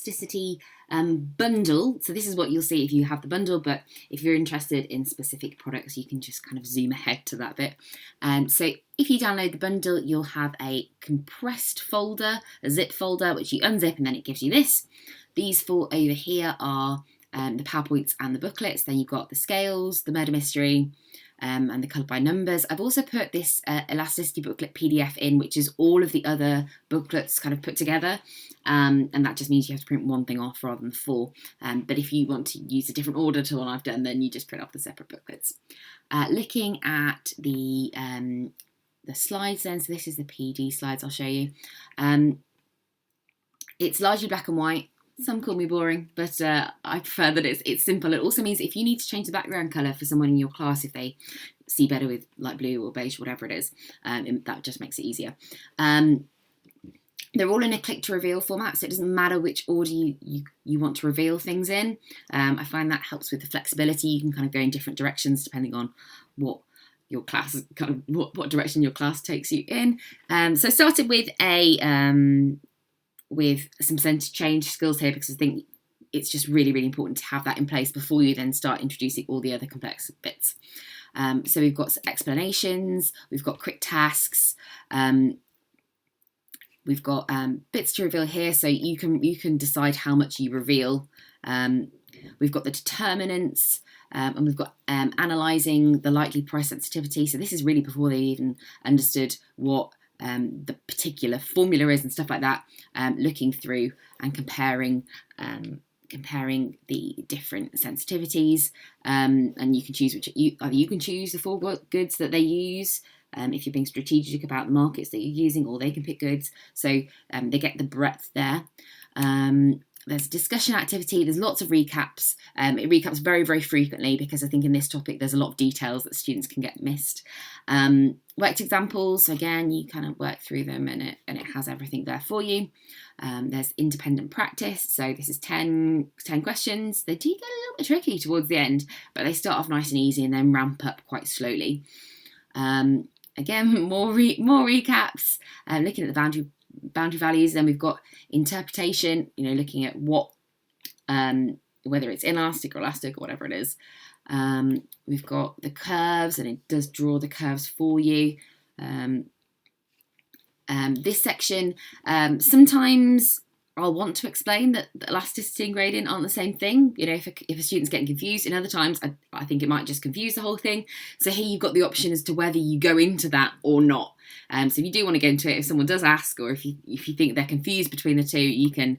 Elasticity Bundle. So this is what you'll see if you have the bundle, but if you're interested in specific products, you can just kind of zoom ahead to that bit. So if you download the bundle, you'll have a compressed folder, a zip folder, which you unzip and then it gives you this. These four over here are the PowerPoints and the booklets. Then you've got the scales, the murder mystery, and the colour by numbers. I've also put this Elasticity booklet PDF in, which is all of the other booklets kind of put together. And that just means you have to print one thing off rather than four. But if you want to use a different order to what I've done, then you just print off the separate booklets. Looking at the slides then, so this is the PD slides I'll show you. It's largely black and white. Some call me boring, but I prefer that it's simple. It also means if you need to change the background colour for someone in your class, if they see better with light blue or beige, whatever it is, that just makes it easier. They're all in a click to reveal format, so it doesn't matter which order you want to reveal things in. I find that helps with the flexibility. You can kind of go in different directions depending on what your class, kind of what direction your class takes you in. So I started with some percentage change skills here because I think it's just really, really important to have that in place before you then start introducing all the other complex bits. So we've got explanations, we've got quick tasks, we've got bits to reveal here, so you can decide how much you reveal. We've got the determinants, and we've got analysing the likely price sensitivity. So this is really before they even understood what the particular formula is and stuff like that, looking through and comparing the different sensitivities, and you can choose either you can choose the four goods that they use if you're being strategic about the markets that you're using, or they can pick goods, so they get the breadth there. There's discussion activity, there's lots of recaps. It recaps very, very frequently because I think in this topic there's a lot of details that students can get missed. Worked examples, again, you kind of work through them and it has everything there for you. There's independent practice, so this is 10 questions. They do get a little bit tricky towards the end, but they start off nice and easy and then ramp up quite slowly. Again, more recaps, looking at the boundary values. Then we've got interpretation, looking at what whether it's inelastic or elastic or whatever it is. We've got the curves, and it does draw the curves for you. This section, sometimes I'll want to explain that the elasticity and gradient aren't the same thing, if a student's getting confused. And other times I think it might just confuse the whole thing. So here you've got the option as to whether you go into that or not. So if you do want to go into it, if someone does ask, or if you think they're confused between the two, you can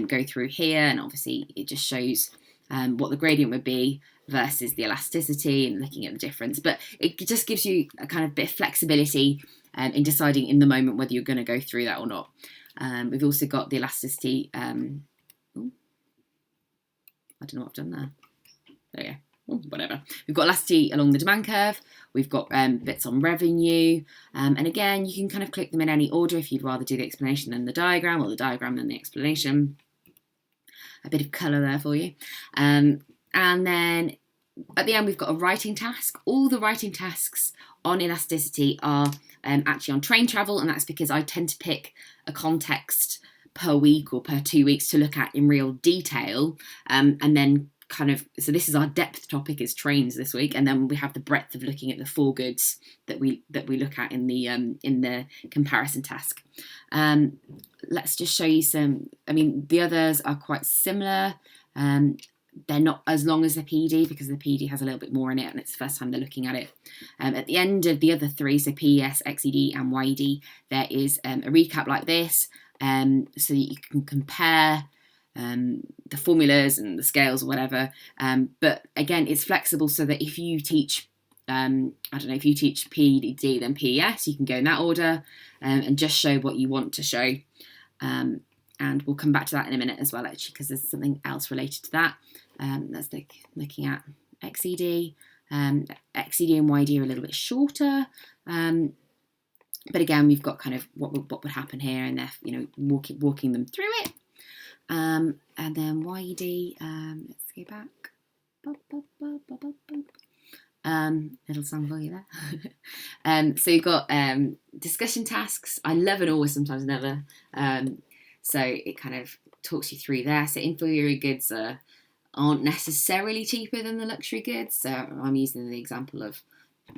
go through here, and obviously it just shows what the gradient would be versus the elasticity and looking at the difference. But it just gives you a kind of bit of flexibility in deciding in the moment whether you're going to go through that or not. We've also got the elasticity. I don't know what I've done there. There you go. Whatever. We've got elasticity along the demand curve. We've got bits on revenue. And again, you can kind of click them in any order if you'd rather do the explanation than the diagram, or the diagram than the explanation. A bit of colour there for you. And then at the end, we've got a writing task. All the writing tasks on elasticity are actually on train travel, and that's because I tend to pick a context per week or per 2 weeks to look at in real detail, and then so this is our depth topic, is trains this week, and then we have the breadth of looking at the four goods that we look at in the comparison task. Let's just show you some. The others are quite similar. They're not as long as the PD because the PD has a little bit more in it, and it's the first time they're looking at it. At the end of the other three, so PES, XED and YED, there is a recap like this, so that you can compare the formulas and the scales or whatever. But again, it's flexible, so that if you teach, if you teach PD then PES, you can go in that order and just show what you want to show. And we'll come back to that in a minute as well, actually, because there's something else related to that. That's looking at XED. XED and YD are a little bit shorter. But again, we've got kind of what would happen here, and they're walking them through it. And then YED, let's go back. Little song for you there. So you've got discussion tasks. I love an always, sometimes never. So it kind of talks you through there. So inferior goods aren't necessarily cheaper than the luxury goods. So I'm using the example of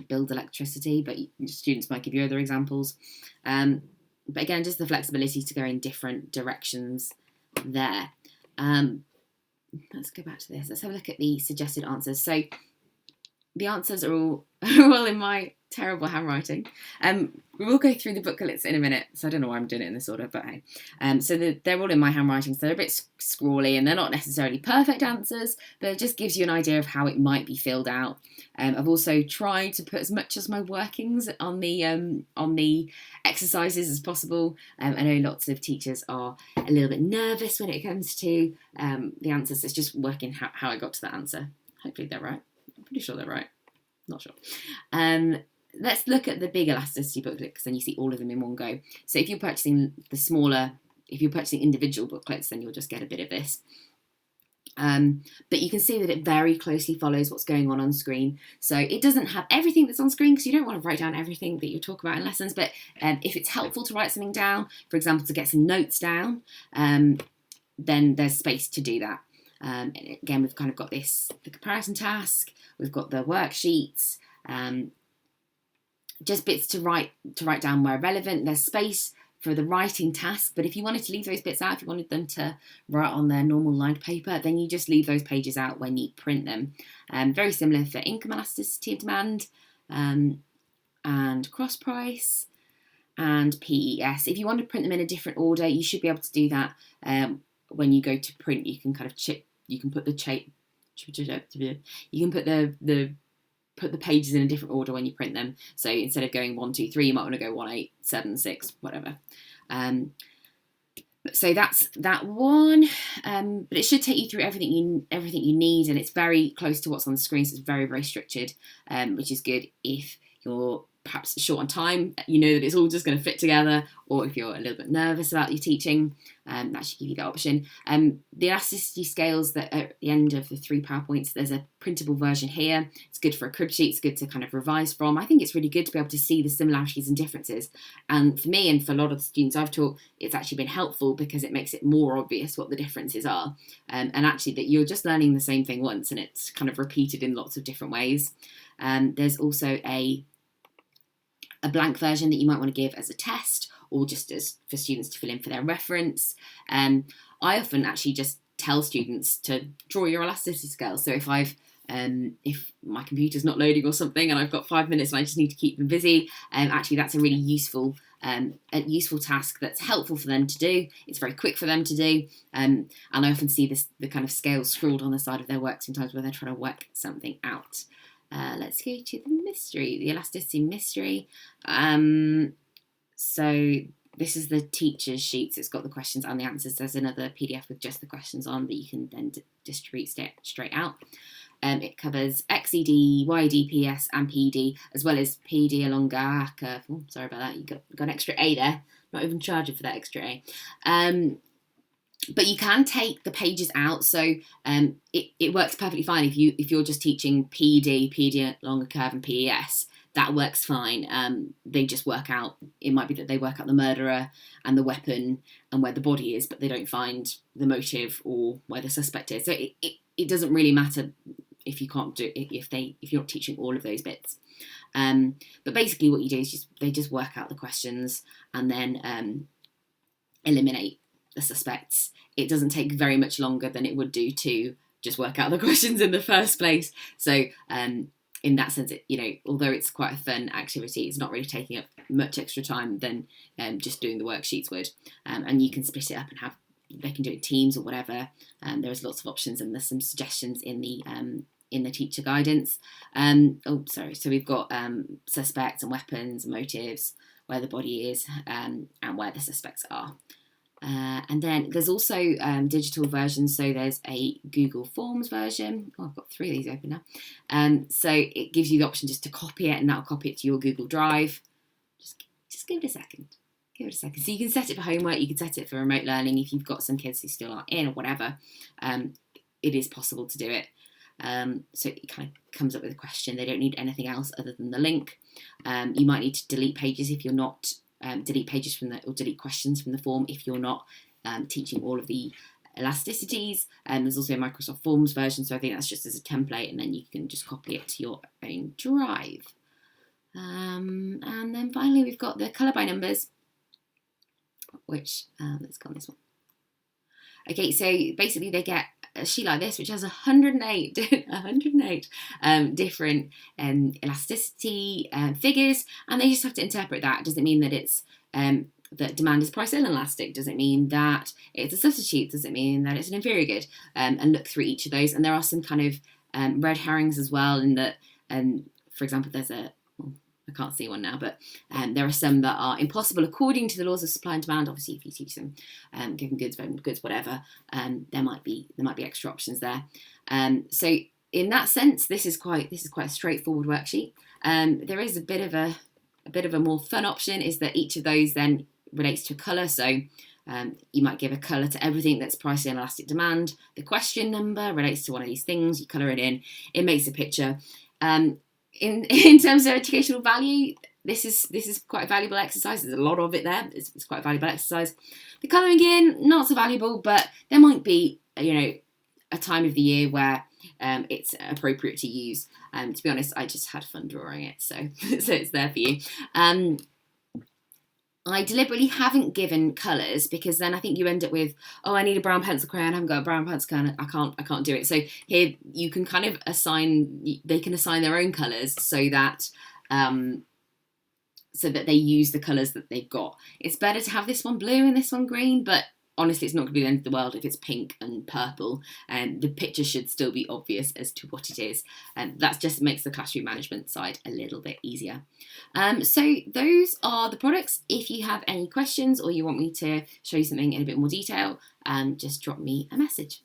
build electricity, but students might give you other examples. But again, just the flexibility to go in different directions there. Let's go back to this. Let's have a look at the suggested answers. So the answers are all in my terrible handwriting. We will go through the booklets in a minute, so I don't know why I'm doing it in this order, but hey. So they're all in my handwriting, so they're a bit scrawly, and they're not necessarily perfect answers, but it just gives you an idea of how it might be filled out. I've also tried to put as much as my workings on the exercises as possible. I know lots of teachers are a little bit nervous when it comes to the answers. It's just working how I got to that answer. Hopefully they're right. I'm pretty sure they're right. Not sure. Let's look at the big elasticity booklet, because then you see all of them in one go. So if you're purchasing if you're purchasing individual booklets, then you'll just get a bit of this. But you can see that it very closely follows what's going on screen. So it doesn't have everything that's on screen, because you don't want to write down everything that you talk about in lessons. But if it's helpful to write something down, for example, to get some notes down, then there's space to do that. Again, we've kind of got the comparison task, we've got the worksheets, just bits to write down where relevant. There's space for the writing task, but if you wanted to leave those bits out, if you wanted them to write on their normal lined paper, then you just leave those pages out when you print them. Very similar for income elasticity of demand, and cross price, and PES. If you want to print them in a different order, you should be able to do that. When you go to print, you can kind of you can put put the pages in a different order when you print them. So instead of going 1, 2, 3, you might want to go 1, 8, 7, 6, whatever. So that's that one. But it should take you through everything you need, and it's very close to what's on the screen, so it's very, very structured, which is good if you're perhaps short on time. You know that it's all just going to fit together, or if you're a little bit nervous about your teaching, that should give you that option. The elasticity scales that are at the end of the 3 PowerPoints, there's a printable version here. It's good for a crib sheet. It's good to kind of revise from. I think it's really good to be able to see the similarities and differences. And for me, and for a lot of the students I've taught, it's actually been helpful, because it makes it more obvious what the differences are. And actually that you're just learning the same thing once, and it's kind of repeated in lots of different ways. There's also a blank version that you might want to give as a test, or just as for students to fill in for their reference. I often actually just tell students to draw your elasticity scale. So if if my computer's not loading or something, and I've got 5 minutes and I just need to keep them busy, actually that's a really useful task that's helpful for them to do. It's very quick for them to do, and I often see the kind of scale scrawled on the side of their work sometimes where they're trying to work something out. Let's go to the elasticity mystery. So this is the teacher's sheets. It's got the questions and the answers. There's another PDF with just the questions on that you can then distribute straight out. It covers XED, YED, PS, and PED, as well as PED along curve. Oh, sorry about that. You got an extra A there. Not even charging for that extra A. But you can take the pages out, so it works perfectly fine if you're just teaching PED along a curve, and PES. That works fine. They just work out. It might be that they work out the murderer and the weapon and where the body is, but they don't find the motive or where the suspect is. So it doesn't really matter if you can't do if you're not teaching all of those bits. But basically, what you do is they just work out the questions and then eliminate the suspects. It doesn't take very much longer than it would do to just work out the questions in the first place. So in that sense, although it's quite a fun activity, it's not really taking up much extra time than just doing the worksheets would. And you can split it up and they can do it in teams or whatever. There's lots of options, and there's some suggestions in the teacher guidance. So we've got suspects and weapons and motives, where the body is, and where the suspects are. And then there's also digital versions. So there's a Google Forms version. Oh, I've got 3 of these open now. So it gives you the option just to copy it, and that'll copy it to your Google Drive. Just give it a second. Give it a second. So you can set it for homework. You can set it for remote learning if you've got some kids who still aren't in or whatever. It is possible to do it. So it kind of comes up with a question. They don't need anything else other than the link. You might need to delete pages if you're not delete pages or delete questions from the form if you're not teaching all of the elasticities, and there's also a Microsoft Forms version, so I think that's just as a template, and then you can just copy it to your own drive. And then finally we've got the colour by numbers, which, let's go on this one. Okay, so basically they get a sheet like this, which has 108 different elasticity figures, and they just have to interpret that. Does it mean that it's that demand is price inelastic? Does it mean that it's a substitute? Does it mean that it's an inferior good? And look through each of those. And there are some kind of red herrings as well, in that, for example, there's I can't see one now, but there are some that are impossible according to the laws of supply and demand. Obviously, if you teach them given goods, vended goods, whatever, there might be extra options there. So in that sense, this is quite a straightforward worksheet. There is a bit of a more fun option, is that each of those then relates to a colour. So you might give a colour to everything that's price inelastic demand. The question number relates to one of these things. You colour it in. It makes a picture. In terms of educational value, this is quite a valuable exercise. There's a lot of it there. It's quite a valuable exercise. The colouring in, not so valuable, but there might be, a time of the year where it's appropriate to use. To be honest, I just had fun drawing it, so it's there for you. I deliberately haven't given colours, because then I think you end up with, oh, I need a brown pencil crayon, I haven't got a brown pencil crayon, I can't do it. So here you can kind of they can assign their own colours so that they use the colours that they've got. It's better to have this one blue and this one green, but honestly, it's not going to be the end of the world if it's pink and purple, and the picture should still be obvious as to what it is. And that just makes the classroom management side a little bit easier. So those are the products. If you have any questions or you want me to show you something in a bit more detail, just drop me a message.